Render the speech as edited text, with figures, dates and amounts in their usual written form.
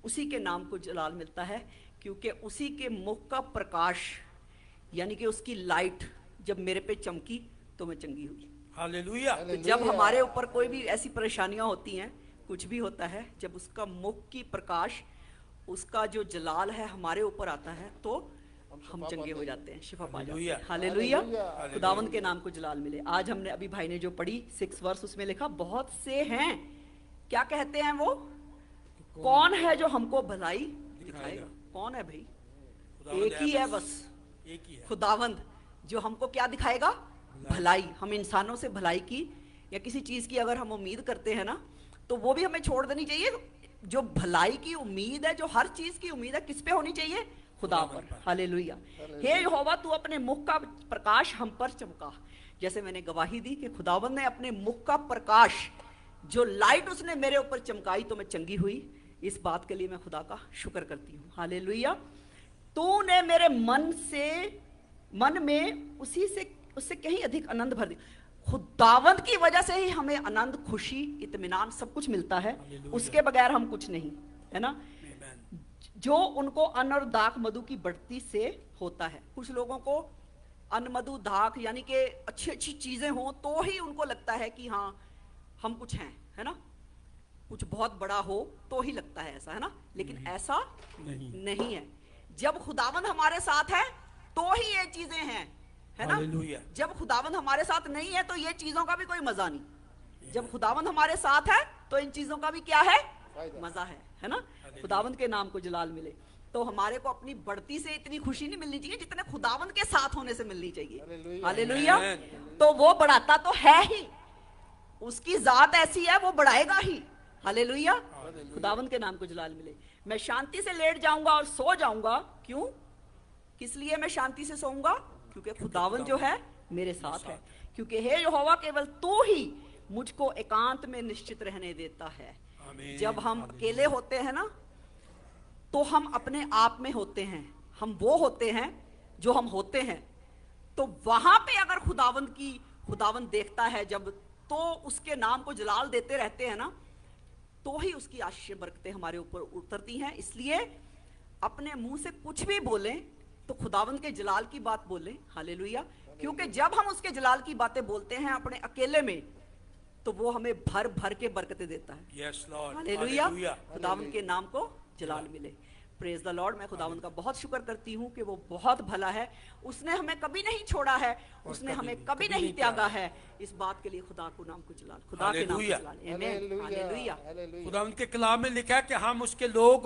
उसी के नाम को जलाल मिलता है, क्योंकि उसी के मुख का प्रकाश यानी कि उसकी लाइट जब मेरे पे चमकी तो मैं चंगी हुई। हालेलुया। तो जब हमारे ऊपर कोई भी ऐसी परेशानियां होती हैं, कुछ भी होता है, जब उसका मुख की प्रकाश, उसका जो जलाल है हमारे ऊपर आता है तो हम चंगे हो जाते हैं, शिफा पा जाते हैं। हालेलुया, खुदावंद के नाम को जलाल मिले। आज हमने अभी भाई ने जो पढ़ी 6 वर्ष, उसमें लिखा बहुत से हैं, क्या कहते हैं वो, कौन है जो हमको भलाई दिखाएगा। कौन है भाई? एक ही है बस, एक ही है, खुदावंद, जो हमको क्या दिखाएगा? भलाई। हम इंसानों से भलाई की या किसी चीज की अगर हम उम्मीद करते हैं ना, तो वो भी हमें छोड़ देनी चाहिए। जो भलाई की उम्मीद है, जो हर चीज की उम्मीद है, किस पे होनी चाहिए? खुदा पर। हालेलुया। हे यहोवा, तू अपने मुख का प्रकाश हम पर चमका। जैसे मैंने गवाही दी कि खुदावंद ने अपने मुख का प्रकाश, जो लाइट उसने मेरे ऊपर चमकाई तो मैं चंगी हुई। इस बात के लिए मैं खुदा का शुक्र करती हूँ। हालेलुया। तूने मेरे मन में उससे कहीं अधिक आनंद भर दिया। खुदावंद की वजह से ही हमें आनंद, खुशी, इत्मीनान सब कुछ मिलता है। उसके बगैर हम कुछ नहीं, है ना। जो उनको अन्न और दाख मधु की बढ़ती से होता है। कुछ लोगों को अन्न मधु दाख यानी कि अच्छी अच्छी चीजें हों तो ही उनको लगता है कि हाँ हम कुछ हैं, है ना। कुछ बहुत बड़ा हो तो ही लगता है ऐसा, है ना। लेकिन ऐसा नहीं है। जब खुदावंद हमारे साथ है तो ही ये चीजें हैं, है ना। जब खुदावंद हमारे साथ नहीं है तो ये चीजों का भी कोई मजा नहीं। जब खुदावंद हमारे साथ है तो इन चीजों का भी क्या है? मजा है ना। खुदावंद के नाम को जलाल मिले। तो हमारे को अपनी बढ़ती से इतनी खुशी नहीं मिलनी चाहिए जितने खुदावंद के साथ होने से मिलनी चाहिए। हालेलुया। तो वो बढ़ाता तो है ही, उसकी जात ऐसी है, वो बढ़ाएगा ही। हालेलुया। खुदावंद के नाम को जलाल मिले। मैं शांति से लेट जाऊंगा और सो जाऊंगा। क्यों? किस लिए मैं शांति से सोऊंगा? क्योंकि खुदावंद जो है मेरे साथ है। क्योंकि हे यहोवा, केवल तू ही मुझको एकांत में निश्चित रहने देता है। जब हम अकेले होते हैं ना, तो हम अपने आप में होते हैं, हम वो होते हैं जो हम होते हैं। तो वहां पे अगर खुदावंद देखता है जब, तो उसके नाम को जलाल देते रहते हैं ना, तो ही उसकी आशीष बरकतें हमारे ऊपर उतरती हैं। इसलिए अपने मुंह से कुछ भी बोलें तो खुदावंद के जलाल की बात बोलें। हालेलुया। क्योंकि जब हम उसके जलाल की बातें बोलते हैं अपने अकेले में, तो वो हमें भर भर के बरकतें देता है। हालेलुया। खुदावंद के नाम को जलाल मिले। Praise the Lord. मैं खुदावंद का बहुत शुक्र करती हूँ कि वो बहुत भला है। उसने हमें कभी नहीं छोड़ा है, उसने हमें कभी नहीं त्यागा है। इस बात के लिए खुदा को नाम को जलाल, खुदा के नाम को जलाल। आमीन। हालेलुया। खुदावंद के कलाम में लिखा है कि हम उसके लोग